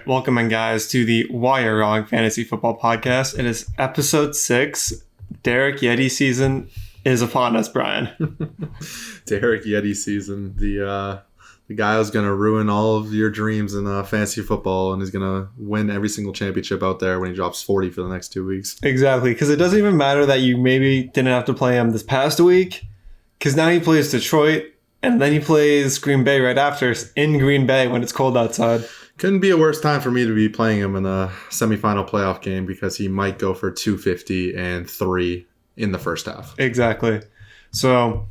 welcome in, guys, to the Why You're Wrong Fantasy Football Podcast. It is episode 6. Derrick Yeti season is upon us, Brian. Derrick Yeti season. The guy who's going to ruin all of your dreams in fantasy football, and he's going to win every single championship out there when he drops 40 for the next 2 weeks. Exactly, because it doesn't even matter that you maybe didn't have to play him this past week, because now he plays Detroit, and then he plays Green Bay right after in Green Bay when it's cold outside. Couldn't be a worse time for me to be playing him in a semifinal playoff game because he might go for 250 and 3 in the first half. Exactly. So,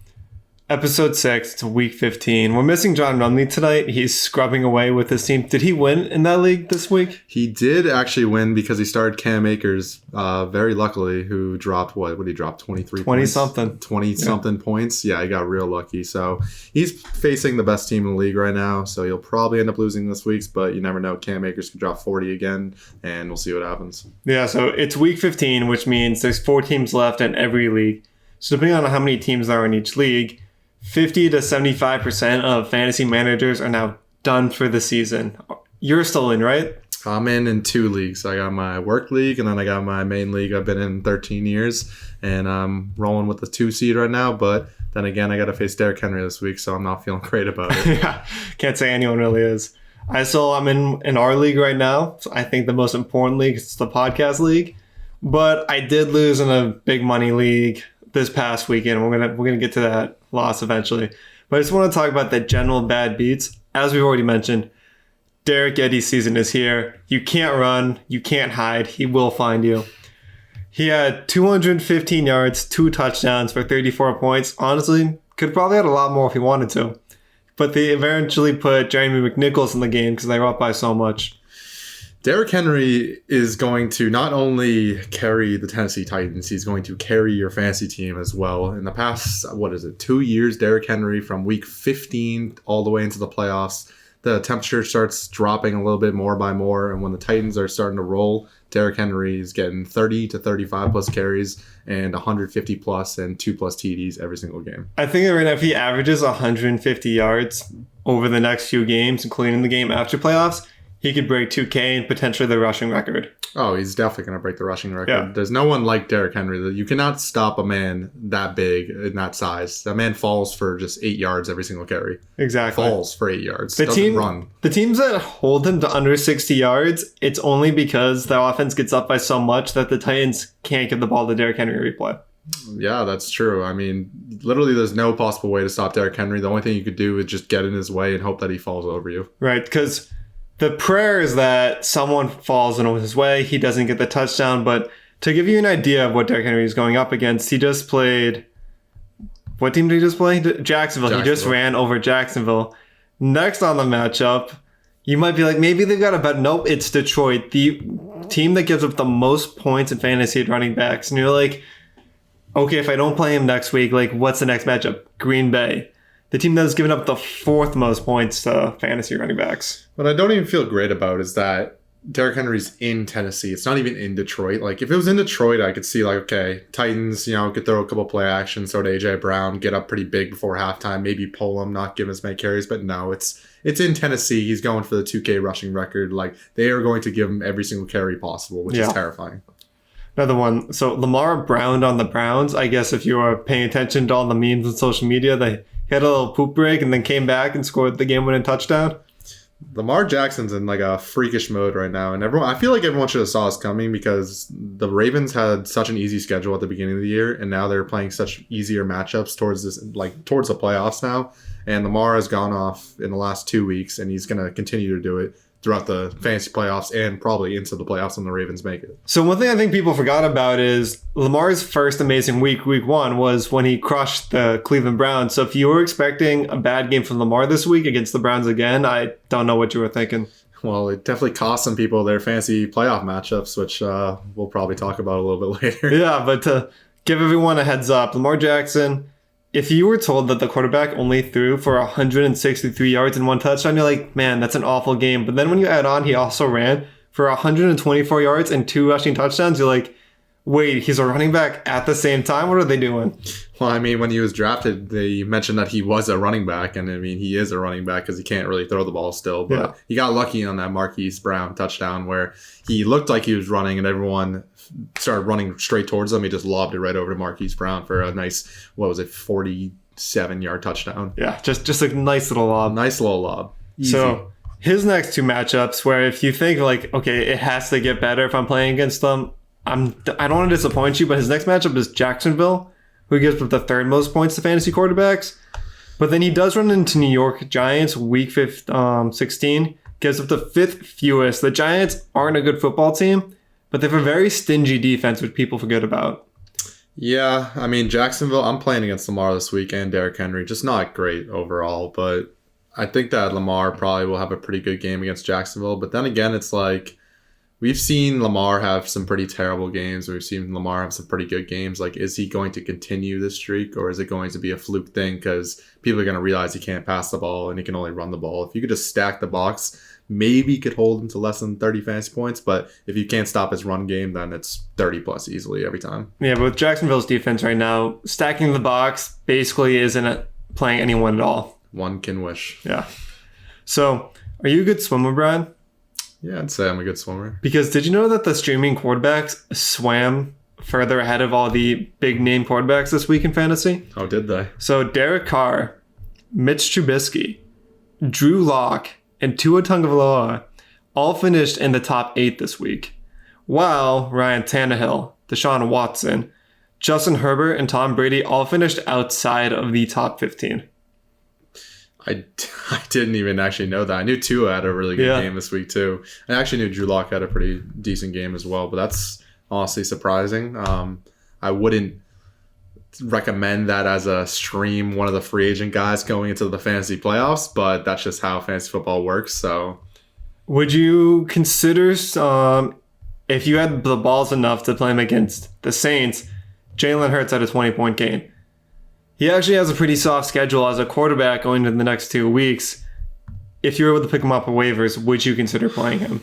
episode 6 to week 15. We're missing John Rumley tonight. He's scrubbing away with his team. Did he win in that league this week? He did actually win because he started Cam Akers, very luckily, who dropped, what did he drop? 23 points? 20-something points. Yeah, he got real lucky. So he's facing the best team in the league right now. So he'll probably end up losing this week, but you never know. Cam Akers could drop 40 again, and we'll see what happens. Yeah, so it's week 15, which means there's 4 teams left in every league. So depending on how many teams there are in each league, 50 to 75% of fantasy managers are now done for the season. You're still in, right? I'm in 2 leagues. I got my work league, and then I got my main league I've been in 13 years, and I'm rolling with the 2 seed right now. But then again, I got to face Derrick Henry this week, so I'm not feeling great about it. Yeah, can't say anyone really is. I'm in our league right now. So I think the most important league is the podcast league. But I did lose in a big money league this past weekend. We're gonna get to that loss eventually. But I just want to talk about the general bad beats. As we've already mentioned, Derrick Yeti's season is here. You can't run. You can't hide. He will find you. He had 215 yards, 2 touchdowns for 34 points. Honestly, could probably had a lot more if he wanted to. But they eventually put Jeremy McNichols in the game because they were up by so much. Derrick Henry is going to not only carry the Tennessee Titans, he's going to carry your fantasy team as well. In the past, 2 years, Derrick Henry from week 15 all the way into the playoffs, the temperature starts dropping a little bit more by more. And when the Titans are starting to roll, Derrick Henry is getting 30 to 35 plus carries and 150 plus and 2 plus TDs every single game. I think right now if he averages 150 yards over the next few games, including the game after playoffs, he could break 2K and potentially the rushing record. Oh, he's definitely going to break the rushing record. Yeah. There's no one like Derrick Henry. You cannot stop a man that big in that size. That man falls for just 8 yards every single carry. Exactly. Falls for 8 yards. Doesn't run. The teams that hold him to under 60 yards, it's only because the offense gets up by so much that the Titans can't give the ball to Derrick Henry replay. Yeah, that's true. I mean, literally there's no possible way to stop Derrick Henry. The only thing you could do is just get in his way and hope that he falls over you. Right, because the prayer is that someone falls in his way. He doesn't get the touchdown. But to give you an idea of what Derrick Henry is going up against, he just played... What team did he just play? Jacksonville. He just ran over Jacksonville. Next on the matchup, you might be like, maybe they've got a bet. Nope, it's Detroit. The team that gives up the most points in fantasy at running backs. And you're like, okay, if I don't play him next week, like, what's the next matchup? Green Bay. The team that has given up the 4th most points to fantasy running backs. What I don't even feel great about is that Derrick Henry's in Tennessee. It's not even in Detroit. Like, if it was in Detroit, I could see, like, okay, Titans, could throw a couple play actions, throw to A.J. Brown, get up pretty big before halftime, maybe pull him, not give him as many carries. But no, it's in Tennessee. He's going for the 2K rushing record. Like, they are going to give him every single carry possible, which is terrifying. Another one. So, Lamar Brown on the Browns. I guess if you are paying attention to all the memes on social media, he had a little poop break and then came back and scored the game-winning touchdown. Lamar Jackson's in like a freakish mode right now, and I feel like everyone should have saw us coming because the Ravens had such an easy schedule at the beginning of the year, and now they're playing such easier matchups towards the playoffs now. And Lamar has gone off in the last 2 weeks, and he's going to continue to do it throughout the fantasy playoffs and probably into the playoffs when the Ravens make it. So one thing I think people forgot about is Lamar's first amazing week 1, was when he crushed the Cleveland Browns. So if you were expecting a bad game from Lamar this week against the Browns again, I don't know what you were thinking. Well, it definitely cost some people their fantasy playoff matchups, which we'll probably talk about a little bit later. Yeah, but to give everyone a heads up, Lamar Jackson, if you were told that the quarterback only threw for 163 yards and 1 touchdown, you're like, man, that's an awful game. But then when you add on, he also ran for 124 yards and 2 rushing touchdowns, you're like, wait, he's a running back at the same time? What are they doing? Well, I mean, when he was drafted, they mentioned that he was a running back, and I mean, he is a running back because he can't really throw the ball still. But he got lucky on that Marquise Brown touchdown where he looked like he was running, and everyone started running straight towards him. He just lobbed it right over to Marquise Brown for a nice, 47-yard touchdown. Yeah, just a nice little lob. Nice little lob. Easy. So his next two matchups, where if you think like, okay, it has to get better if I'm playing against them, I don't want to disappoint you, but his next matchup is Jacksonville, who gives up the third most points to fantasy quarterbacks. But then he does run into New York Giants week 16, gives up the fifth fewest. The Giants aren't a good football team, but they have a very stingy defense, which people forget about. Yeah, I mean, Jacksonville, I'm playing against Lamar this week and Derrick Henry. Just not great overall, but I think that Lamar probably will have a pretty good game against Jacksonville. But then again, it's like, we've seen Lamar have some pretty terrible games. We've seen Lamar have some pretty good games. Like, is he going to continue this streak, or is it going to be a fluke thing because people are going to realize he can't pass the ball and he can only run the ball? If you could just stack the box, maybe you could hold him to less than 30 fantasy points. But if you can't stop his run game, then it's 30 plus easily every time. Yeah, but with Jacksonville's defense right now, stacking the box basically isn't playing anyone at all. One can wish. Yeah. So, are you a good swimmer, Brian? Yeah, I'd say I'm a good swimmer. Because did you know that the streaming quarterbacks swam further ahead of all the big name quarterbacks this week in fantasy? Oh, did they? So Derek Carr, Mitch Trubisky, Drew Lock, and Tua Tagovailoa all finished in the top 8 this week, while Ryan Tannehill, Deshaun Watson, Justin Herbert, and Tom Brady all finished outside of the top 15. I didn't even actually know that. I knew Tua had a really good game this week, too. I actually knew Drew Lock had a pretty decent game as well, but that's honestly surprising. I wouldn't recommend that as a stream, one of the free agent guys going into the fantasy playoffs, but that's just how fantasy football works. So, would you consider, if you had the balls enough to play him against the Saints, Jalen Hurts had a 20-point game? He actually has a pretty soft schedule as a quarterback going into the next 2 weeks. If you were able to pick him up on waivers, would you consider playing him?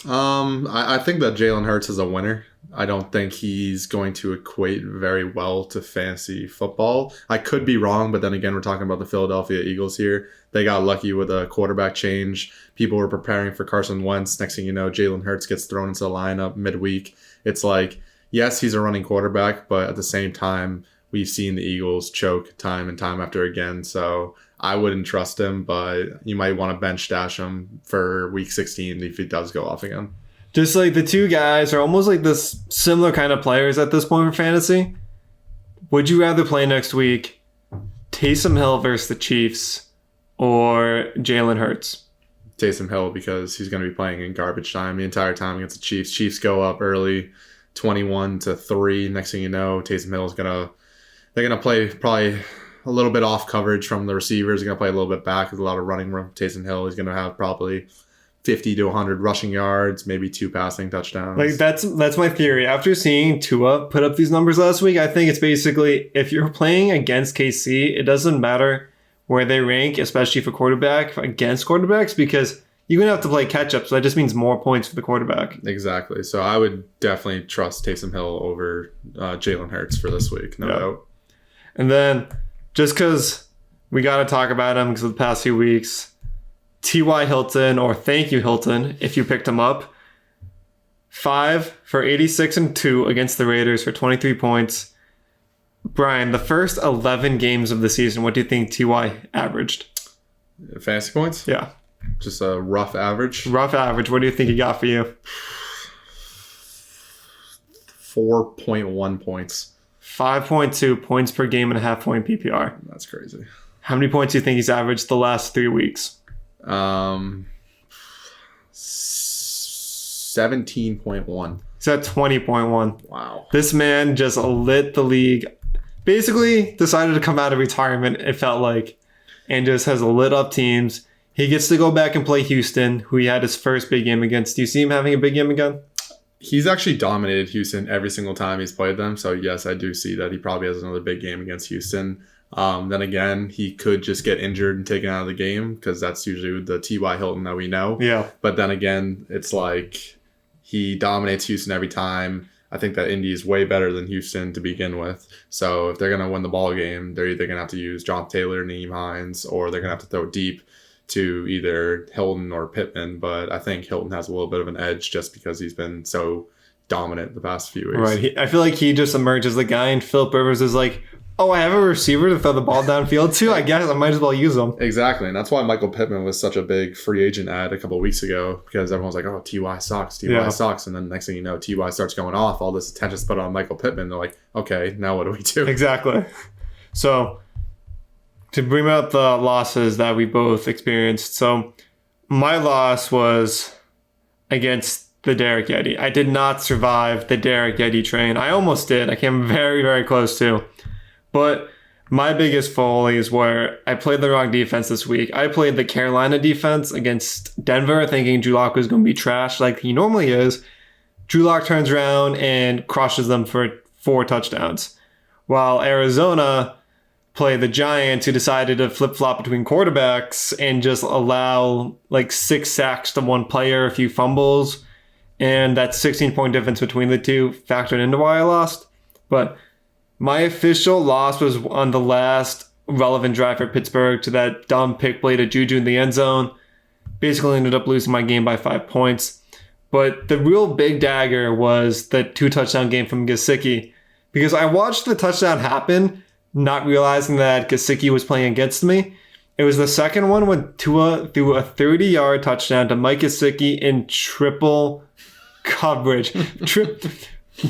I think that Jalen Hurts is a winner. I don't think he's going to equate very well to fantasy football. I could be wrong, but then again, we're talking about the Philadelphia Eagles here. They got lucky with a quarterback change. People were preparing for Carson Wentz. Next thing you know, Jalen Hurts gets thrown into the lineup midweek. It's like, yes, he's a running quarterback, but at the same time, we've seen the Eagles choke time and time after again. So I wouldn't trust him, but you might want to bench stash him for week 16 if he does go off again. Just like the two guys are almost like this similar kind of players at this point for fantasy. Would you rather play next week Taysom Hill versus the Chiefs or Jalen Hurts? Taysom Hill, because he's going to be playing in garbage time the entire time against the Chiefs. Chiefs go up early, 21-3. Next thing you know, Taysom Hill is they're going to play probably a little bit off coverage from the receivers. They're going to play a little bit back with a lot of running room. Taysom Hill is going to have probably 50 to 100 rushing yards, maybe 2 passing touchdowns. Like that's my theory. After seeing Tua put up these numbers last week, I think it's basically if you're playing against KC, it doesn't matter where they rank, especially for quarterback against quarterbacks, because you're going to have to play catch up. So that just means more points for the quarterback. Exactly. So I would definitely trust Taysom Hill over Jalen Hurts for this week. No doubt. And then just because we got to talk about him because of the past few weeks, T.Y. Hilton, or thank you, Hilton, if you picked him up. 5 for 86 and 2 against the Raiders for 23 points. Brian, the first 11 games of the season, what do you think T.Y. averaged? Fantasy points? Yeah. Just a rough average? Rough average. What do you think he got for you? 4.1 points. 5.2 points per game and a half-point PPR. That's crazy. How many points do you think he's averaged the last 3 weeks? 17.1. He's at 20.1. Wow. This man just lit the league. Basically decided to come out of retirement, it felt like, and just has lit up teams. He gets to go back and play Houston, who he had his first big game against. Do you see him having a big game again? He's actually dominated Houston every single time he's played them. So, yes, I do see that he probably has another big game against Houston. Then again, he could just get injured and taken out of the game because that's usually the T.Y. Hilton that we know. Yeah. But then again, it's like he dominates Houston every time. I think that Indy is way better than Houston to begin with. So if they're going to win the ball game, they're either going to have to use John Taylor, Nyheim Hines, or they're going to have to throw deep to either Hilton or Pittman. But I think Hilton has a little bit of an edge just because he's been so dominant the past few weeks. Right. I feel like he just emerged as the guy, and Philip Rivers is like, oh, I have a receiver to throw the ball downfield to? I guess I might as well use him. Exactly. And that's why Michael Pittman was such a big free agent ad a couple of weeks ago, because everyone's like, oh, T.Y. sucks. T.Y. sucks. And then next thing you know, T.Y. starts going off. All this attention's put on Michael Pittman. They're like, okay, now what do we do? Exactly. So to bring up the losses that we both experienced. So my loss was against the Derrick Yeti. I did not survive the Derrick Yeti train. I almost did. I came very, very close to. But my biggest follies were I played the wrong defense this week. I played the Carolina defense against Denver thinking Drew Lock was going to be trash like he normally is. Drew Lock turns around and crushes them for 4 touchdowns. While Arizona played the Giants, who decided to flip-flop between quarterbacks and just allow like 6 sacks to one player, a few fumbles. And that 16-point difference between the two factored into why I lost. But my official loss was on the last relevant drive for Pittsburgh to that dumb pick play to Juju in the end zone. Basically ended up losing my game by 5 points. But the real big dagger was the 2-touchdown game from Gesicki. Because I watched the touchdown happen, not realizing that Gesicki was playing against me. It was the second one when Tua threw a 30-yard touchdown to Mike Gesicki in triple coverage.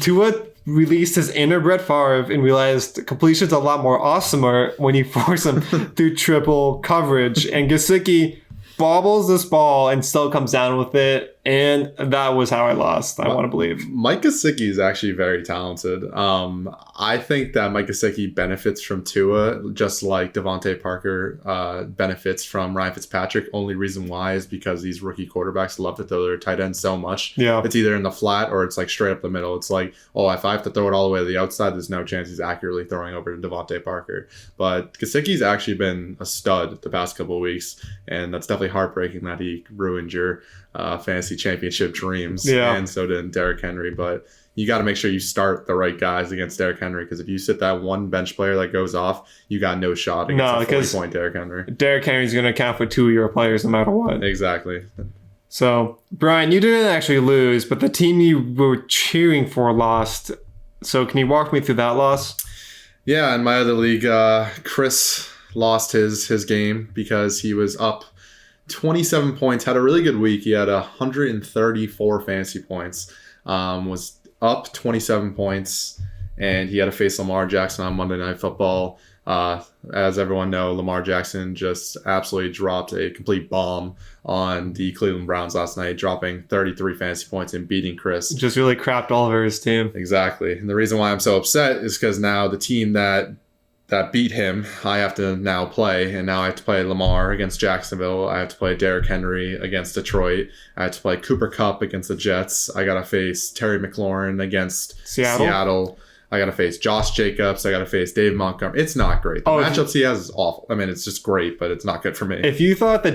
Tua released his inner Brett Favre and realized completion's a lot more awesomer when you force him through triple coverage. And Gesicki bobbles this ball and still comes down with it. And that was how I lost, I want to believe. Mike Gesicki is actually very talented. I think that Mike Gesicki benefits from Tua just like Devontae Parker benefits from Ryan Fitzpatrick. Only reason why is because these rookie quarterbacks love to throw their tight ends so much. Yeah. It's either in the flat or it's like straight up the middle. It's like, oh, if I have to throw it all the way to the outside, there's no chance he's accurately throwing over to Devontae Parker. But Gesicki's actually been a stud the past couple of weeks, and that's definitely heartbreaking that he ruined your fantasy championship dreams. Yeah. And so did Derrick Henry. But you got to make sure you start the right guys against Derrick Henry, because if you sit that one bench player that goes off, you got no shot against a 40-point Derrick Henry. Derrick Henry's going to account for 2 of your players no matter what. Exactly. So, Brian, you didn't actually lose, but the team you were cheering for lost. So can you walk me through that loss? Yeah, in my other league, Chris lost his game because he was up 27 points, had a really good week. He had 134 fantasy points, was up 27 points, and he had to face Lamar Jackson on Monday Night Football. As everyone knows, Lamar Jackson just absolutely dropped a complete bomb on the Cleveland Browns last night, dropping 33 fantasy points and beating Chris. Just really crapped all over his team. Exactly. And the reason why I'm so upset is because now the team that beat him, I have to now play. And now I have to play Lamar against Jacksonville. I have to play Derrick Henry against Detroit. I have to play Cooper Kupp against the Jets. I got to face Terry McLaurin against Seattle. I got to face Josh Jacobs. I got to face Dave Montgomery. It's not great. The matchups he has is awful. I mean, it's just great, but it's not good for me. If you thought that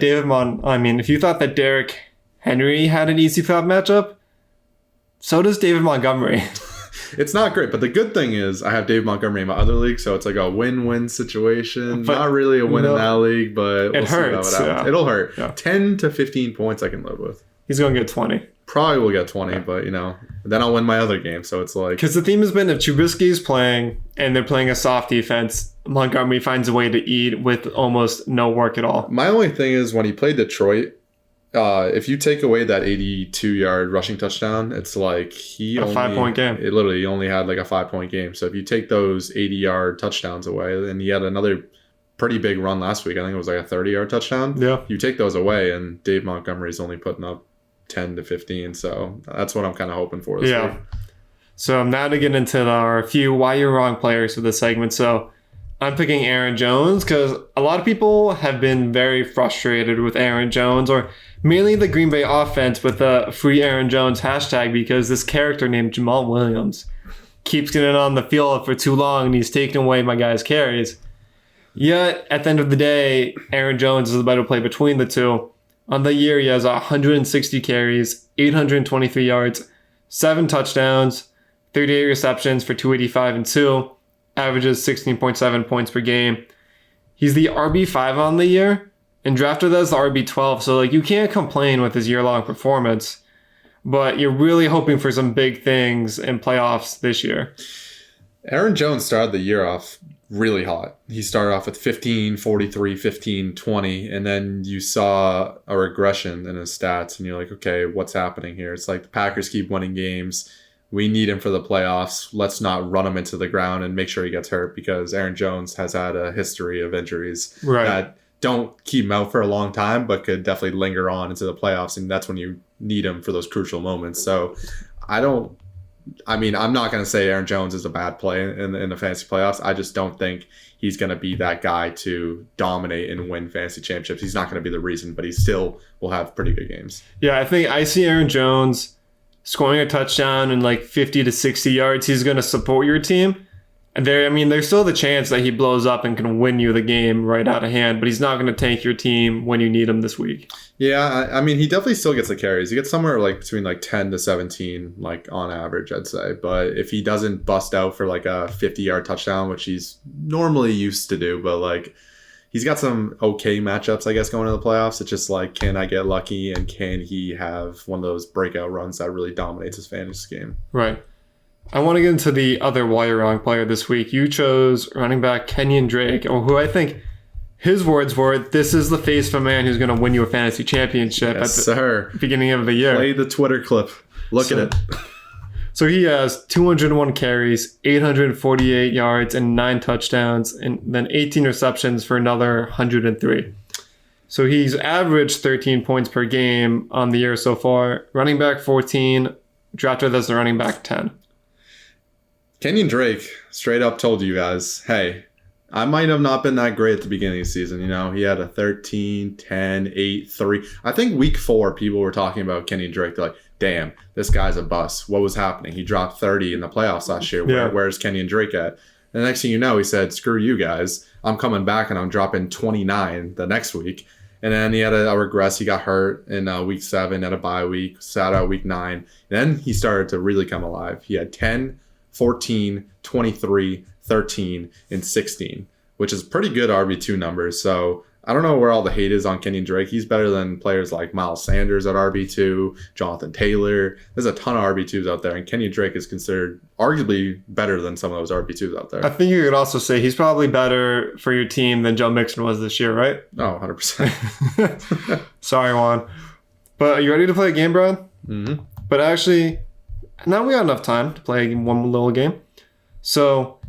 Derrick Henry had an easy fab matchup, so does David Montgomery. It's not great, but the good thing is I have Dave Montgomery in my other league, so it's like a win-win situation. But not really a win in that league, but we'll it hurts. See how it happens. Yeah. It'll hurt. Yeah. 10 to 15 points I can live with. He's going to get 20. Probably will get 20, but then I'll win my other game. So it's like, because the theme has been if Trubisky's playing and they're playing a soft defense, Montgomery finds a way to eat with almost no work at all. My only thing is when he played Detroit, if you take away that 82-yard rushing touchdown, it's like a 5-point game. It literally only had like a 5-point game. So if you take those 80-yard touchdowns away, and he had another pretty big run last week. I think it was like a 30-yard touchdown. Yeah. You take those away, and Dave Montgomery's only putting up 10 to 15. So that's what I'm kind of hoping for this week. So now to get into our few why you're wrong players for this segment. So I'm picking Aaron Jones because a lot of people have been very frustrated with Aaron Jones, or mainly the Green Bay offense with the free Aaron Jones hashtag, because this character named Jamal Williams keeps getting on the field for too long and he's taking away my guys' carries. Yet at the end of the day, Aaron Jones is the better play between the two. On the year, he has 160 carries, 823 yards, 7 touchdowns, 38 receptions for 285 and 2, averages 16.7 points per game. He's the RB5 on the year and drafted as the RB12, so like you can't complain with his year-long performance, but you're really hoping for some big things in playoffs this year. Aaron Jones started the year off really hot. He started off with 15, 43, 15, 20, and then you saw a regression in his stats, and you're like, okay, what's happening here? It's like the Packers keep winning games. We need him for the playoffs. Let's not run him into the ground and make sure he gets hurt, because Aaron Jones has had a history of injuries that don't keep him out for a long time, but could definitely linger on into the playoffs, and that's when you need him for those crucial moments. So I'm not going to say Aaron Jones is a bad play in the fantasy playoffs. I just don't think he's going to be that guy to dominate and win fantasy championships. He's not going to be the reason, but he still will have pretty good games. Yeah, I think I see Aaron Jones scoring a touchdown in like 50 to 60 yards. He's going to support your team. And there's still the chance that he blows up and can win you the game right out of hand, but he's not going to tank your team when you need him this week. Yeah, he definitely still gets the carries. He gets somewhere like between like 10 to 17, like on average, I'd say. But if he doesn't bust out for like a 50-yard touchdown, which he's normally used to do, but like he's got some okay matchups, I guess, going into the playoffs. It's just like, can I get lucky, and can he have one of those breakout runs that really dominates his fantasy game? Right. I want to get into the other wire wrong player this week. You chose running back Kenyon Drake, who I think his words were, this is the face of a man who's going to win you a fantasy championship at the beginning of the year. Play the Twitter clip. Look at it. So he has 201 carries, 848 yards, and 9 touchdowns, and then 18 receptions for another 103. So he's averaged 13 points per game on the year so far. Running back 14, drafted as the running back 10. Kenyon Drake straight up told you guys, hey, I might have not been that great at the beginning of the season. He had a 13, 10, 8, 3. I think week 4, people were talking about Kenyon Drake. They're like, damn, this guy's a bust. What was happening? He dropped 30 in the playoffs last year. Where's Kenyon Drake at? And the next thing you know, he said, screw you guys. I'm coming back and I'm dropping 29 the next week. And then he had a regress. He got hurt in week 7, had a bye week, sat out week 9. And then he started to really come alive. He had 10, 14, 23, 13, and 16, which is pretty good RB2 numbers. So I don't know where all the hate is on Kenyon Drake. He's better than players like Miles Sanders at RB2, Jonathan Taylor. There's a ton of RB2s out there, and Kenyon Drake is considered arguably better than some of those RB2s out there. I think you could also say he's probably better for your team than Joe Mixon was this year, right? Oh, 100%. Sorry, Juan. But are you ready to play a game, Brian? Mm-hmm. But actually, now we got enough time to play one little game. So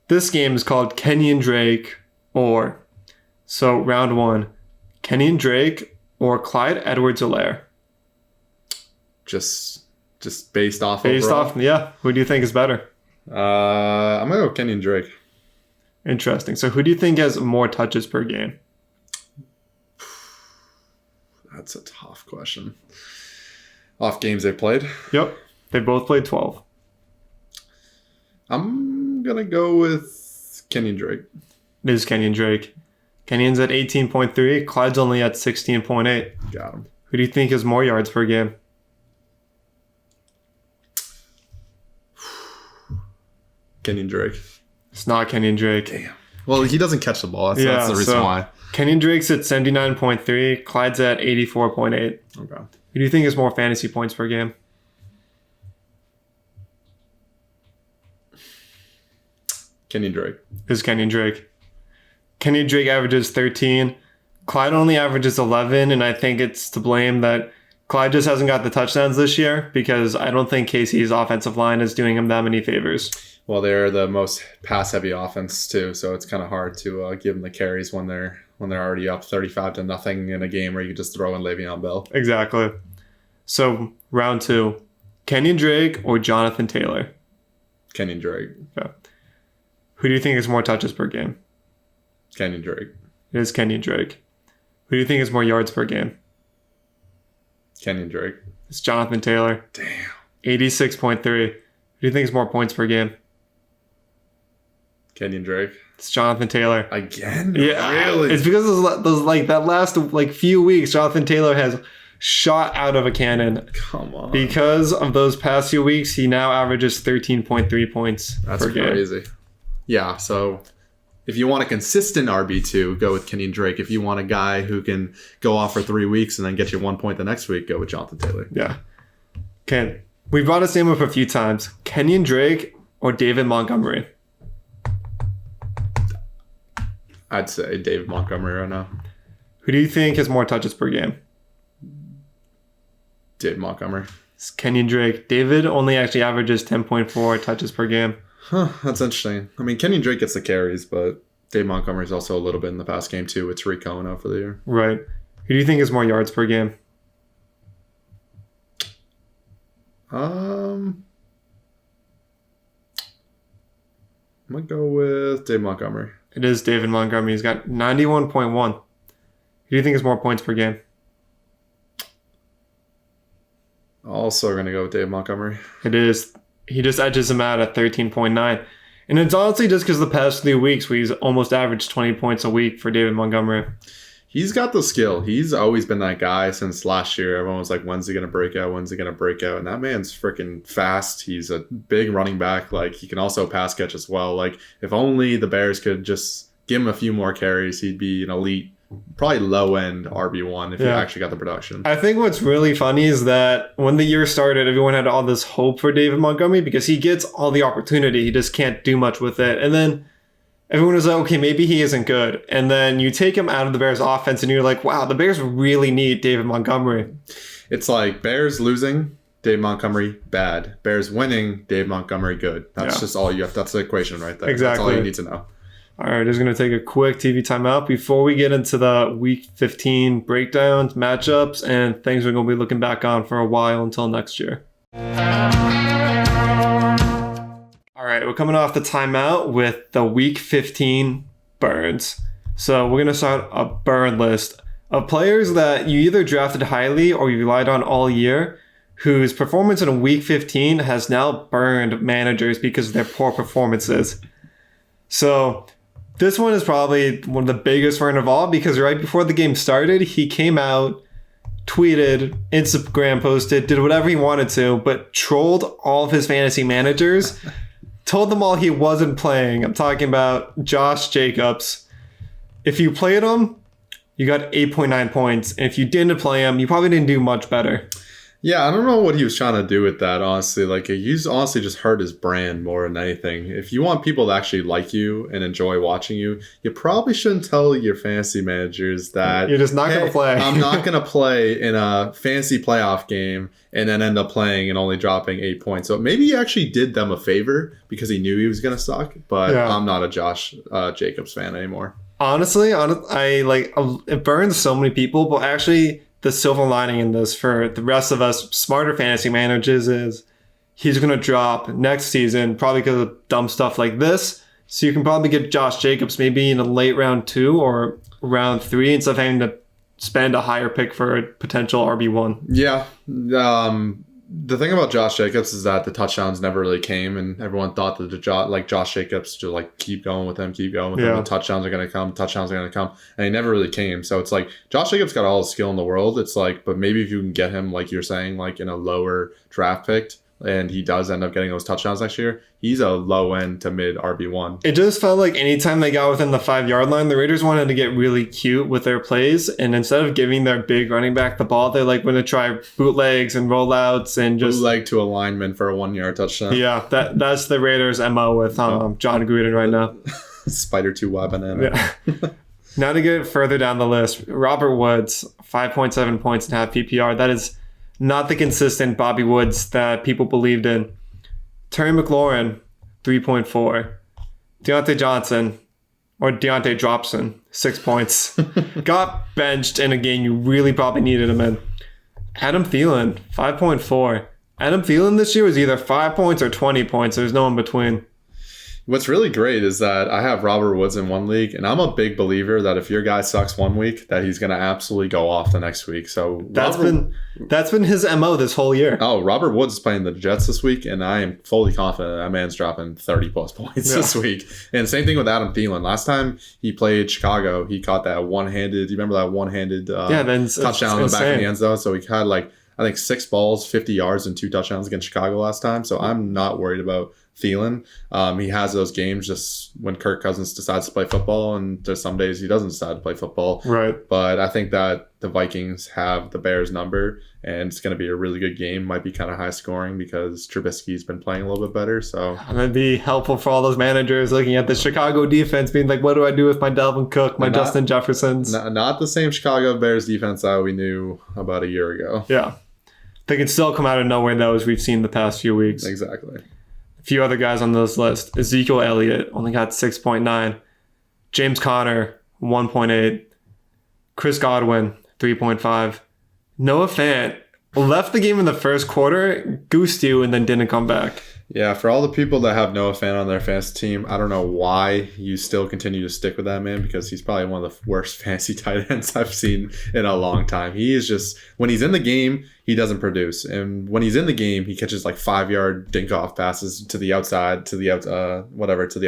this game is called Kenyon Drake or. So round 1, Kenyon Drake or Clyde Edwards-Helaire? Just based off yeah. Who do you think is better? I'm going to go Kenyon Drake. Interesting. So who do you think has more touches per game? That's a tough question. Off games they played? Yep. They both played 12. I'm going to go with Kenyon Drake. It is Kenyon Drake. Kenyon's at 18.3. Clyde's only at 16.8. Got him. Who do you think has more yards per game? Kenyon Drake. It's not Kenyon Drake. Damn. Well, he doesn't catch the ball. That's the reason why. Kenyon Drake's at 79.3. Clyde's at 84.8. Okay. Who do you think has more fantasy points per game? Kenyon Drake. Is Kenyon Drake. Kenyon Drake averages 13. Clyde only averages 11, and I think it's to blame that Clyde just hasn't got the touchdowns this year because I don't think KC's offensive line is doing him that many favors. Well, they're the most pass-heavy offense too, so it's kind of hard to give them the carries when they're already up 35-0 in a game where you can just throw in Le'Veon Bell. Exactly. So round 2, Kenyon Drake or Jonathan Taylor? Kenyon Drake. Okay. Who do you think has more touches per game? Kenyon Drake. It is Kenyon Drake. Who do you think has more yards per game? Kenyon Drake. It's Jonathan Taylor. Damn. 86.3. Who do you think has more points per game? Kenyon Drake. It's Jonathan Taylor. Again? Yeah. Really? It's because those like that last few weeks, Jonathan Taylor has shot out of a cannon. Come on. Because of those past few weeks, he now averages 13.3 points per game. That's crazy. Yeah, so if you want a consistent RB2, go with Kenyon Drake. If you want a guy who can go off for 3 weeks and then get you 1 point the next week, go with Jonathan Taylor. Yeah. Okay. We brought his name up a few times. Kenyon Drake or David Montgomery? I'd say David Montgomery right now. Who do you think has more touches per game? David Montgomery. It's Kenyon Drake. David only actually averages 10.4 touches per game. Huh, that's interesting. I mean, Kenyon Drake gets the carries, but Dave Montgomery's also a little bit in the past game too with Tariq Cohen out for the year. Right. Who do you think has more yards per game? I'm gonna go with Dave Montgomery. It is David Montgomery. He's got 91.1. Who do you think has more points per game? Also gonna go with Dave Montgomery. It is. He just edges him out at 13.9. And it's honestly just because the past 3 weeks where he's almost averaged 20 points a week for David Montgomery. He's got the skill. He's always been that guy since last year. Everyone was like, when's he going to break out? When's he going to break out? And that man's freaking fast. He's a big running back. Like, he can also pass catch as well. Like, if only the Bears could just give him a few more carries, he'd be an elite, probably low-end RB1 if he actually got the production. I think what's really funny is that when the year started, everyone had all this hope for David Montgomery because he gets all the opportunity. He just can't do much with it. And then everyone was like, okay, maybe he isn't good. And then you take him out of the Bears offense and you're like, wow, the Bears really need David Montgomery. It's like Bears losing, Dave Montgomery bad. Bears winning, Dave Montgomery good. That's just all you have. That's the equation right there. Exactly. That's all you need to know. All right, just going to take a quick TV timeout before we get into the Week 15 breakdowns, matchups, and things we're going to be looking back on for a while until next year. All right, we're coming off the timeout with the Week 15 burns. So we're going to start a burn list of players that you either drafted highly or you relied on all year, whose performance in Week 15 has now burned managers because of their poor performances. So this one is probably one of the biggest burn of all because right before the game started, he came out, tweeted, Instagram posted, did whatever he wanted to, but trolled all of his fantasy managers, told them all he wasn't playing. I'm talking about Josh Jacobs. If you played him, you got 8.9 points. And if you didn't play him, you probably didn't do much better. Yeah, I don't know what he was trying to do with that, honestly. Like, he's honestly just hurt his brand more than anything. If you want people to actually like you and enjoy watching you, you probably shouldn't tell your fantasy managers that you're just not going to play. I'm not going to play in a fantasy playoff game and then end up playing and only dropping 8 points. So maybe he actually did them a favor because he knew he was going to suck. But I'm not a Josh Jacobs fan anymore. Honestly, it burns so many people, but actually the silver lining in this for the rest of us smarter fantasy managers is he's going to drop next season probably because of dumb stuff like this. So you can probably get Josh Jacobs maybe in a late round 2 or round 3 instead of having to spend a higher pick for a potential RB1. Yeah. The thing about Josh Jacobs is that the touchdowns never really came, and everyone thought that Josh Jacobs just like keep going with him. The touchdowns are going to come, and he never really came. So it's like Josh Jacobs got all the skill in the world. It's like, but maybe if you can get him, like you're saying, like in a lower draft pick, and he does end up getting those touchdowns next year, he's a low end to mid RB1. It just felt like anytime they got within the 5-yard line, the Raiders wanted to get really cute with their plays. And instead of giving their big running back the ball, they're like going to try bootlegs and rollouts and just bootleg to a lineman for a 1-yard touchdown. Yeah, that's the Raiders' MO with John Gruden right now. Spider 2 Y banana. Yeah. Now to get further down the list, Robert Woods, 5.7 points and half PPR. That is not the consistent Bobby Woods that people believed in. Terry McLaurin, 3.4. Deontay Johnson, or Deontay Dropson, 6 points. Got benched in a game you really probably needed him in. Adam Thielen, 5.4. Adam Thielen this year was either 5 points or 20 points. There's no in between. What's really great is that I have Robert Woods in one league, and I'm a big believer that if your guy sucks one week, that he's going to absolutely go off the next week. So that's been his MO this whole year. Oh, Robert Woods is playing the Jets this week, and I am fully confident that man's dropping 30-plus points this week. And same thing with Adam Thielen. Last time he played Chicago, he caught that one-handed. Do you remember that one-handed touchdown in the back of the end zone? So he had I think 6 balls, 50 yards, and 2 touchdowns against Chicago last time. So I'm not worried about Thielen. He has those games just when Kirk Cousins decides to play football, and there's some days he doesn't decide to play football. Right. But I think that the Vikings have the Bears number, and it's going to be a really good game. Might be kind of high scoring because Trubisky's been playing a little bit better. So that'd be helpful for all those managers looking at the Chicago defense, being like, what do I do with my Dalvin Cook, my Justin Jeffersons? Not the same Chicago Bears defense that we knew about a year ago. Yeah. They can still come out of nowhere, though, as we've seen the past few weeks. Exactly. A few other guys on this list. Ezekiel Elliott only got 6.9. James Conner, 1.8. Chris Godwin, 3.5. Noah Fant left the game in the first quarter, goosed you, and then didn't come back. Yeah, for all the people that have Noah Fant on their fantasy team, I don't know why you still continue to stick with that man, because he's probably one of the worst fantasy tight ends I've seen in a long time. He is just, when he's in the game, he doesn't produce. And when he's in the game, he catches like 5-yard dink-off passes to the outside, to the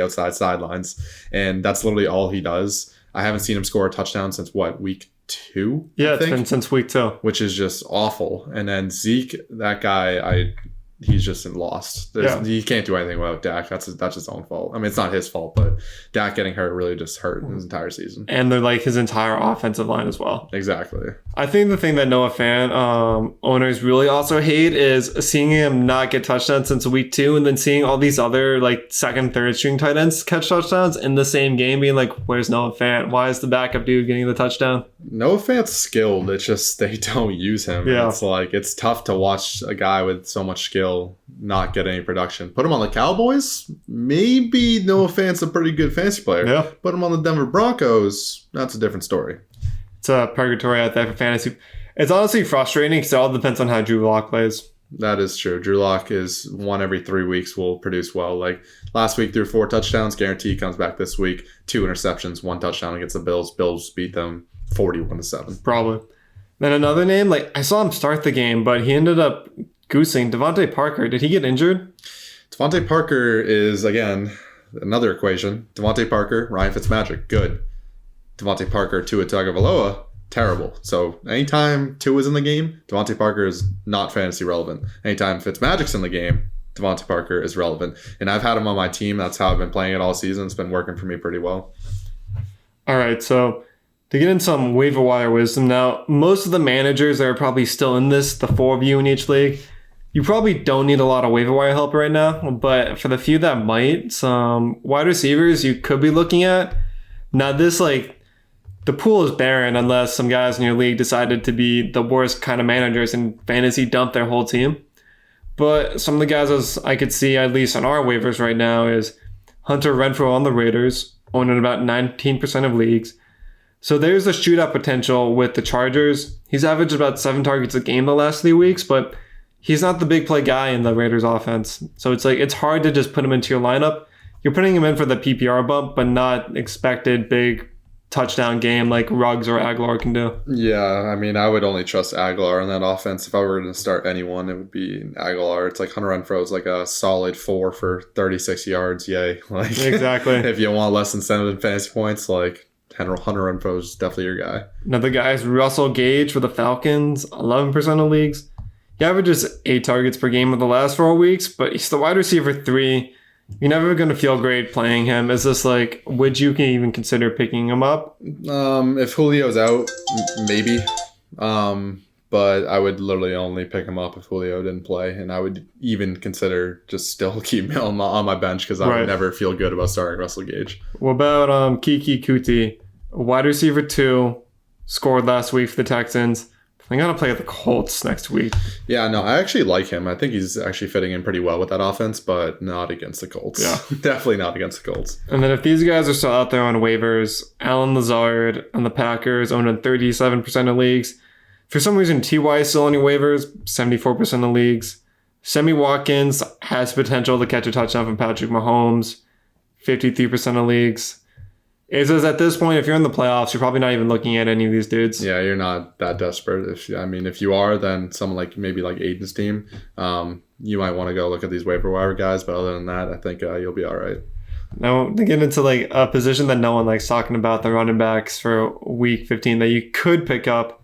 outside sidelines. And that's literally all he does. I haven't seen him score a touchdown since week 2? Yeah, it's been since week 2. Which is just awful. And then Zeke, that guy, he's just lost. He can't do anything without Dak. That's his own fault. I mean, it's not his fault, but Dak getting hurt really just hurt his entire season. And they're like his entire offensive line as well. Exactly. I think the thing that Noah Fant owners really also hate is seeing him not get touchdowns since week 2, and then seeing all these other like second, third string tight ends catch touchdowns in the same game, being like, where's Noah Fant? Why is the backup dude getting the touchdown? Noah Fant's skilled. It's just they don't use him. Yeah. It's tough to watch a guy with so much skill not get any production. Put him on the Cowboys, maybe Noah Fant's a pretty good fantasy player. Yeah. Put him on the Denver Broncos, that's a different story. It's a purgatory out there for fantasy. It's honestly frustrating because it all depends on how Drew Lock plays. That is true. Drew Lock is 1 every 3 weeks will produce well. Like last week threw 4 touchdowns, guaranteed comes back this week. 2 interceptions, 1 touchdown against the Bills. Bills beat them 41-7. Probably. Then another name, like I saw him start the game, but he ended up goosing. Devontae Parker. Did he get injured? Devontae Parker is, again, another equation. Devontae Parker, Ryan Fitzmagic, good. Devontae Parker, Tua Tagovailoa, terrible. So anytime Tua's in the game, Devontae Parker is not fantasy relevant. Anytime Fitzmagic's in the game, Devontae Parker is relevant. And I've had him on my team. That's how I've been playing it all season. It's been working for me pretty well. All right, so to get in some waiver wire wisdom now, most of the managers that are probably still in this, the 4 of you in each league, you probably don't need a lot of waiver wire help right now, but for the few that might, some wide receivers you could be looking at. Now this, the pool is barren unless some guys in your league decided to be the worst kind of managers and fantasy dump their whole team. But some of the guys as I could see, at least on our waivers right now, is Hunter Renfrow on the Raiders, owned in about 19% of leagues. So there's a shootout potential with the Chargers. He's averaged about 7 targets a game the last 3 weeks, but he's not the big play guy in the Raiders offense. So it's hard to just put him into your lineup. You're putting him in for the PPR bump, but not expected big touchdown game like Ruggs or Aguilar can do. Yeah, I mean, I would only trust Aguilar in that offense. If I were going to start anyone, it would be Aguilar. It's like Hunter Renfrow is like a solid 4 for 36 yards. Yay. Exactly. If you want less incentive and fantasy points, Hunter Renfrow is definitely your guy. Another guy is Russell Gage for the Falcons, 11% of leagues. He averages 8 targets per game in the last 4 weeks, but he's the wide receiver 3. You're never going to feel great playing him. Is this would you even consider picking him up? If Julio's out, maybe. But I would literally only pick him up if Julio didn't play. And I would even consider just still keep him on my bench because I would never feel good about starting Russell Gage. What about Kiki Kuti, wide receiver 2, scored last week for the Texans. They got to play the Colts next week. Yeah, no, I actually like him. I think he's actually fitting in pretty well with that offense, but not against the Colts. Yeah. Definitely not against the Colts. And then if these guys are still out there on waivers, Alan Lazard and the Packers owned in 37% of leagues. For some reason, T.Y. is still on your waivers, 74% of leagues. Sammy Watkins has potential to catch a touchdown from Patrick Mahomes, 53% of leagues. It says at this point, if you're in the playoffs, you're probably not even looking at any of these dudes. Yeah, you're not that desperate. If you are, then someone like maybe like Aiden's team, you might want to go look at these waiver wire guys. But other than that, I think you'll be all right. Now, to get into like a position that no one likes talking about, the running backs for week 15 that you could pick up.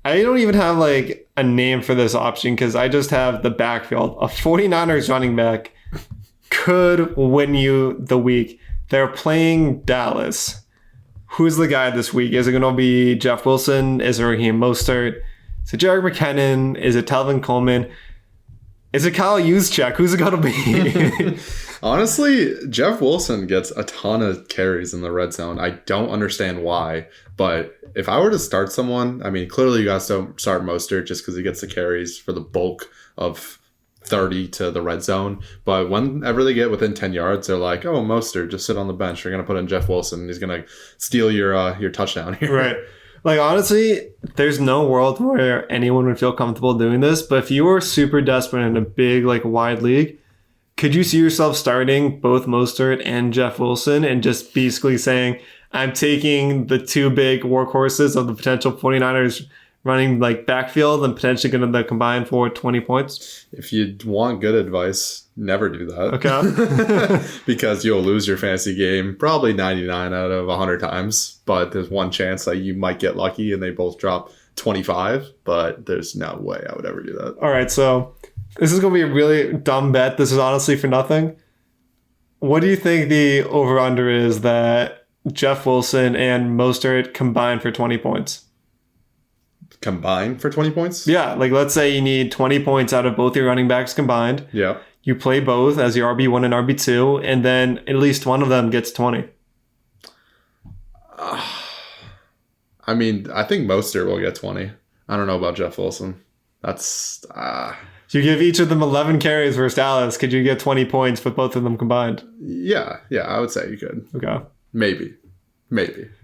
I don't even have like a name for this option because I just have the backfield. A 49ers running back could win you the week. They're playing Dallas. Who's the guy this week? Is it going to be Jeff Wilson? Is it Raheem Mostert? Is it Jerick McKinnon? Is it Telvin Coleman? Is it Kyle Juszczyk? Who's it going to be? Honestly, Jeff Wilson gets a ton of carries in the red zone. I don't understand why, but if I were to start someone, clearly you guys don't start Mostert just because he gets the carries for the bulk of 30 to the red zone. But whenever they get within 10 yards, they're like, oh, Mostert, just sit on the bench. You're going to put in Jeff Wilson, and he's going to steal your touchdown here. Right. Like, honestly, there's no world where anyone would feel comfortable doing this. But if you were super desperate in a big, like, wide league, could you see yourself starting both Mostert and Jeff Wilson and just basically saying, I'm taking the two big workhorses of the potential 49ers running like backfield and potentially going to combine for 20 points? If you want good advice, never do that. Okay. Because you'll lose your fantasy game probably 99 out of 100 times. But there's one chance that you might get lucky and they both drop 25. But there's no way I would ever do that. All right, so this is going to be a really dumb bet. This is honestly for nothing. What do you think the over-under is that Jeff Wilson and Mostert combine for 20 points? Combine for 20 points? Yeah, like let's say you need 20 points out of both your running backs combined. Yeah. You play both as your RB1 and RB2, and then at least one of them gets 20. I think Mostert will get 20. I don't know about Jeff Wilson. That's... So you give each of them 11 carries versus Dallas. Could you get 20 points with both of them combined? Yeah, I would say you could. Okay. Maybe.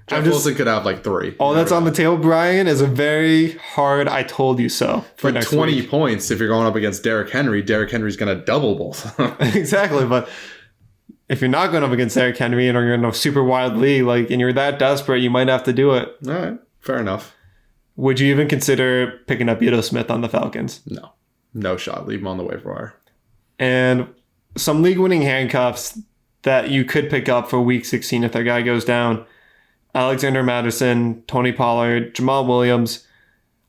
Jeff Wilson could have like 3. All that's on the table, Brian, is a very hard I told you so for next 20 week. Points, if you're going up against Derrick Henry's going to double both. Exactly, but if you're not going up against Derrick Henry and you're in a super wide league, like, and you're that desperate, you might have to do it. All right, fair enough. Would you even consider picking up Yeti Smith on the Falcons? No shot. Leave him on the waiver wire. And some league-winning handcuffs that you could pick up for Week 16 if their guy goes down. Alexander Madison, Tony Pollard, Jamal Williams.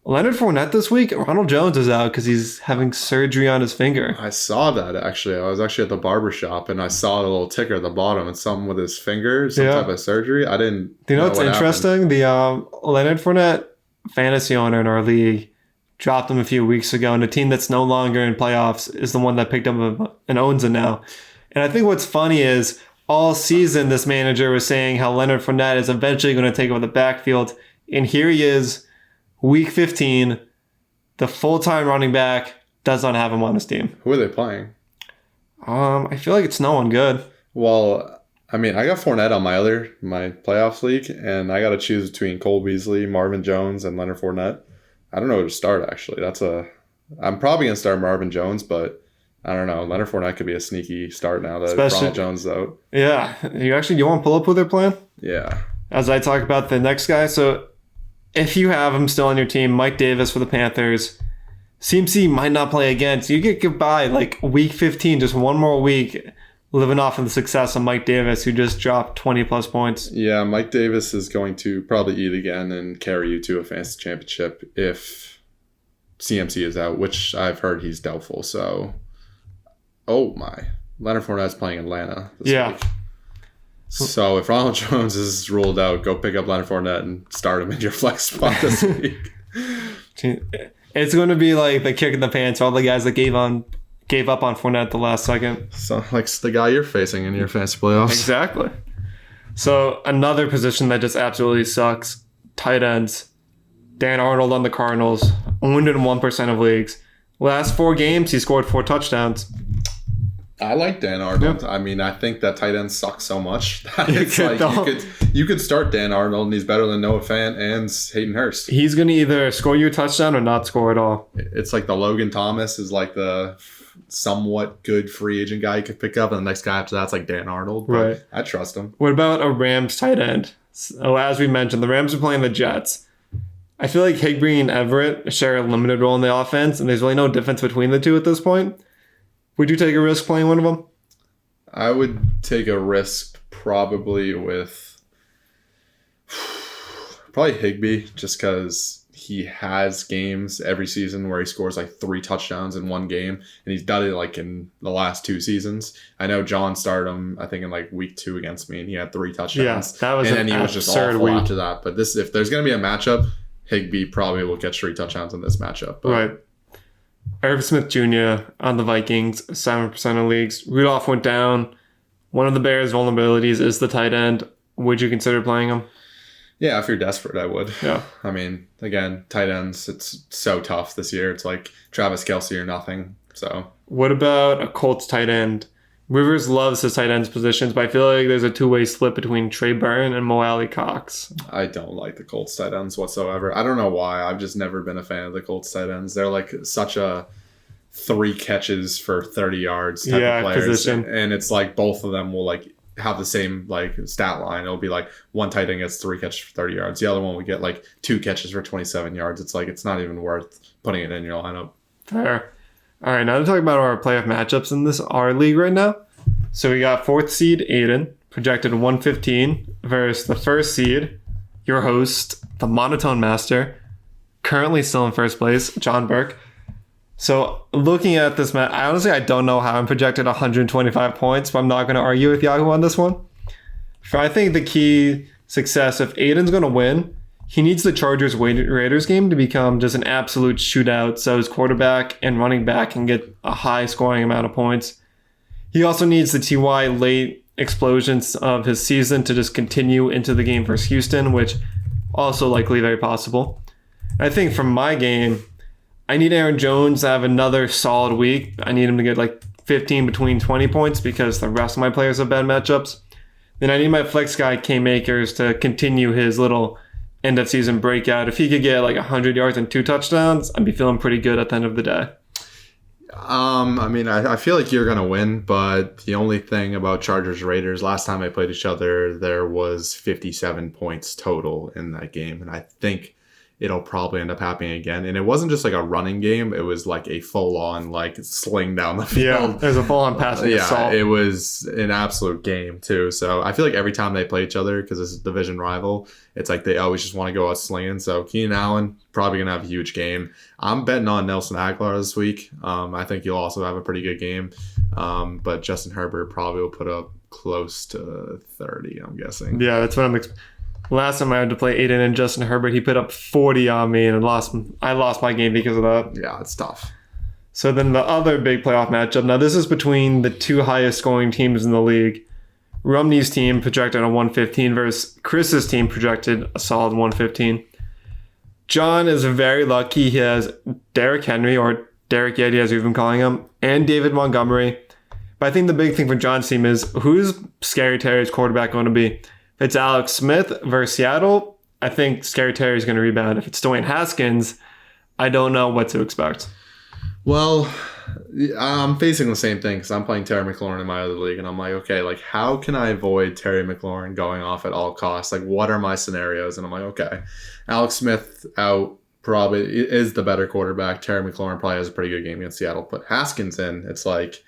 Leonard Fournette this week, Ronald Jones is out because he's having surgery on his finger. I saw that, actually. I was actually at the barber shop, and I saw the little ticker at the bottom. It's something with his finger, some type of surgery. I didn't Do you know what's interesting? The Leonard Fournette fantasy owner in our league dropped him a few weeks ago, and a team that's no longer in playoffs is the one that picked him and owns it now. And I think what's funny is all season this manager was saying how Leonard Fournette is eventually going to take over the backfield. And here he is, week 15, the full-time running back does not have him on his team. Who are they playing? I feel like it's no one good. Well, I got Fournette on my playoffs league, and I got to choose between Cole Beasley, Marvin Jones, and Leonard Fournette. I don't know who to start, actually. I'm probably going to start Marvin Jones, but I don't know. Leonard Fournette could be a sneaky start now that Ronald Jones is out. Yeah. You want to pull up who they're playing? Yeah. As I talk about the next guy. So if you have him still on your team, Mike Davis for the Panthers. CMC might not play again. So you get goodbye like week 15, just one more week, living off of the success of Mike Davis, who just dropped 20 plus points. Yeah, Mike Davis is going to probably eat again and carry you to a fantasy championship if CMC is out, which I've heard he's doubtful. So... Oh my. Leonard Fournette's playing Atlanta this week. So if Ronald Jones is ruled out, go pick up Leonard Fournette and start him in your flex spot this week. It's going to be like the kick in the pants for all the guys that gave up on Fournette at the last second. So like the guy you're facing in your fantasy playoffs. Exactly. So another position that just absolutely sucks, tight ends. Dan Arnold on the Cardinals, owned in 1% of leagues. Last 4 games, he scored 4 touchdowns. I like Dan Arnold. Yep. I think that tight end sucks so much that it's like you could start Dan Arnold and he's better than Noah Fant and Hayden Hurst. He's going to either score you a touchdown or not score at all. It's like the Logan Thomas is like the somewhat good free agent guy you could pick up, and the next guy after that's like Dan Arnold. But Right. I trust him. What about a Rams tight end? So as we mentioned, the Rams are playing the Jets. I feel like Higbee and Everett share a limited role in the offense, and there's really no difference between the two at this point. Would you take a risk playing one of them? I would take a risk probably with probably Higbee, just because he has games every season where he scores like 3 touchdowns in one game, and he's done it like in the last 2 seasons. I know John started him, I think, in like week 2 against me, and he had 3 touchdowns. Yeah, that was and an then he was just absurd awful week. after that. But this, if there's going to be a matchup, Higbee probably will get 3 touchdowns in this matchup. But Right. Irv Smith Jr. on the Vikings, 7% of leagues. Rudolph went down. One of the Bears' vulnerabilities is the tight end. Would you consider playing him? yeah, if you're desperate, I would. Yeah. I mean, again, tight ends, it's so tough this year. It's like Travis Kelce or nothing. So What about a Colts tight end? Rivers loves his tight ends positions, but I feel like there's a two-way split between Trey Burton and Mo Alley Cox. I don't like the Colts tight ends whatsoever. I don't know why. I've just never been a fan of the Colts tight ends. They're like such a 3 catches for 30 yards type of players. Position. And it's like both of them will like have the same like stat line. It'll be like one tight end gets 3 catches for 30 yards. The other one would get like 2 catches for 27 yards. It's like it's not even worth putting it in your lineup. Fair. All right, now to talk about our playoff matchups in our league right now. So we got 4th seed Aiden, projected 115, versus the 1st seed, your host, the Monotone Master, currently still in 1st place, John Burke. So looking at this match, I don't know how I'm projected 125 points, but I'm not going to argue with Yahoo on this one. I think the key success, if Aiden's going to win, he needs the Chargers Raiders game to become just an absolute shootout so his quarterback and running back can get a high scoring amount of points. He also needs the TY late explosions of his season to just continue into the game versus Houston, which also likely very possible. I think from my game, I need Aaron Jones to have another solid week. I need him to get like 15 between 20 points because the rest of my players have bad matchups. Then I need my flex guy, K-Makers, to continue his little end of season breakout. If he could get like 100 yards and 2 touchdowns, I'd be feeling pretty good at the end of the day. I mean, I feel like you're going to win, but the only thing about Chargers Raiders, last time they played each other, there was 57 points total in that game. And I think it'll probably end up happening again. And it wasn't just like a running game. It was like a full-on like sling down the field. Yeah, there's a full-on passing assault. It was an absolute game too. So I feel like every time they play each other, because it's a division rival, it's like they always just want to go out slinging. So Keenan Allen probably going to have a huge game. I'm betting on Nelson Aguilar this week. I think he'll also have a pretty good game. But Justin Herbert probably will put up close to 30, I'm guessing. Yeah, that's what I'm expecting. Last time I had to play Aiden and Justin Herbert, he put up 40 on me, and I lost my game because of that. Yeah, it's tough. So then the other big playoff matchup. Now this is between the 2 highest scoring teams in the league. Rumney's team projected a 115 versus Chris's team projected a solid 115. John is very lucky. He has Derrick Henry, or Derrick Yeti as we've been calling him, and David Montgomery. But I think the big thing for John's team is who's Scary Terry's quarterback going to be? If it's Alex Smith versus Seattle, I think Scary Terry's going to rebound. If it's Dwayne Haskins, I don't know what to expect. Well, I'm facing the same thing because I'm playing Terry McLaurin in my other league, and I'm like, okay, like how can I avoid Terry McLaurin going off at all costs? Like, what are my scenarios? And I'm like, okay, Alex Smith out probably is the better quarterback. Terry McLaurin probably has a pretty good game against Seattle. Put Haskins in, it's like,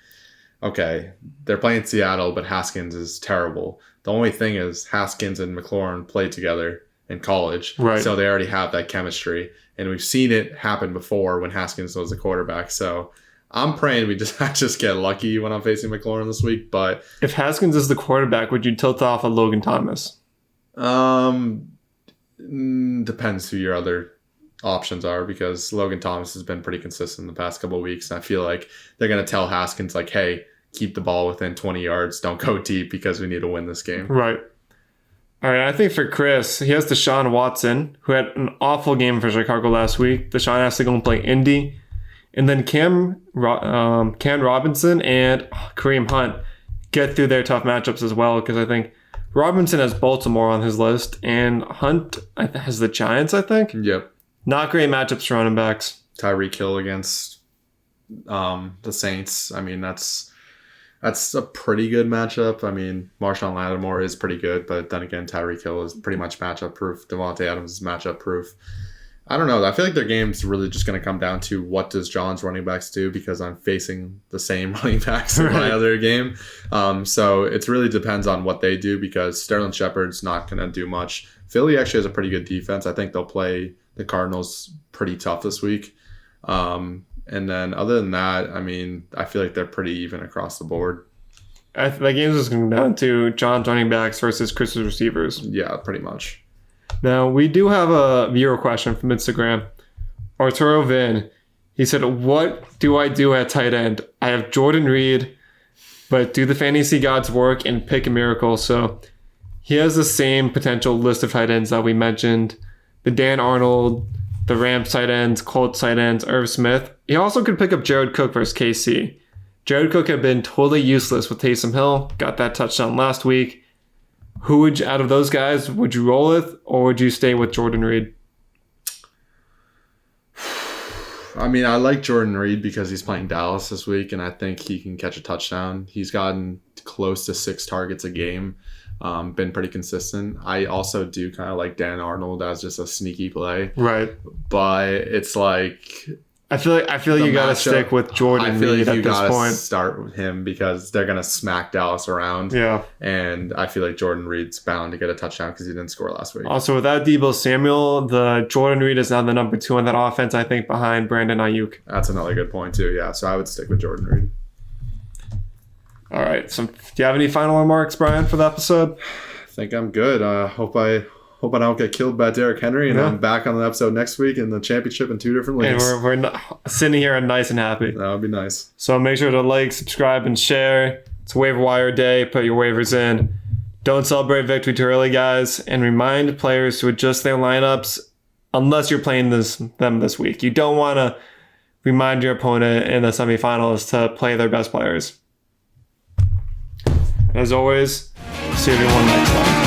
okay, they're playing Seattle, but Haskins is terrible. The only thing is Haskins and McLaurin played together in college, right? So they already have that chemistry, and we've seen it happen before when Haskins was the quarterback. So I'm praying we just get lucky when I'm facing McLaurin this week. But if Haskins is the quarterback, would you tilt off of Logan Thomas? Depends who your other options are, because Logan Thomas has been pretty consistent in the past couple of weeks, and I feel like they're going to tell Haskins like, hey, keep the ball within 20 yards, don't go deep because we need to win this game. Right. All right, I think for Chris, he has Deshaun Watson, who had an awful game for Chicago last week. Deshaun has to go and play Indy. And then Cam Robinson and Kareem Hunt get through their tough matchups as well, because I think Robinson has Baltimore on his list, and Hunt has the Giants, I think. Yep. Not great matchups for running backs. Tyreek Hill against the Saints. I mean, that's a pretty good matchup. I mean, Marshawn Lattimore is pretty good, but then again, Tyreek Hill is pretty much matchup proof. Devontae Adams is matchup proof. I don't know. I feel like their game's really just going to come down to what does John's running backs do, because I'm facing the same running backs in my other game. So it really depends on what they do, because Sterling Shepard's not going to do much. Philly actually has a pretty good defense. I think they'll play the Cardinals pretty tough this week. And then other than that, I mean, I feel like they're pretty even across the board. The game's just going to come down to John's running backs versus Chris's receivers. Yeah, pretty much. Now, we do have a viewer question from Instagram. Arturo Vin, he said, what do I do at tight end? I have Jordan Reed, but do the fantasy gods work and pick a miracle? So he has the same potential list of tight ends that we mentioned. The Dan Arnold, the Rams tight ends, Colts tight ends, Irv Smith. He also could pick up Jared Cook versus KC. Jared Cook had been totally useless with Taysom Hill. Got that touchdown last week. Who would out of those guys would you roll with, or would you stay with Jordan Reed? I mean, I like Jordan Reed because he's playing Dallas this week, and I think he can catch a touchdown. He's gotten close to 6 targets a game, been pretty consistent. I also do kind of like Dan Arnold as just a sneaky play, Right? But it's like I feel like you gotta stick with Jordan Reed at this point. Start with him because they're gonna smack Dallas around. Yeah, and I feel like Jordan Reed's bound to get a touchdown because he didn't score last week. Also, without Deebo Samuel, the Jordan Reed is now the number 2 on that offense, I think, behind Brandon Ayuk. That's another good point too. Yeah, so I would stick with Jordan Reed. All right. So, do you have any final remarks, Brian, for the episode? I think I'm good. Hope I don't get killed by Derrick Henry, and I'm back on the episode next week in the championship in 2 different leagues. And we're sitting here nice and happy. That would be nice. So make sure to like, subscribe, and share. It's waiver wire day. Put your waivers in. Don't celebrate victory too early, guys. And remind players to adjust their lineups unless you're playing them this week. You don't want to remind your opponent in the semifinals to play their best players. As always, see everyone next time.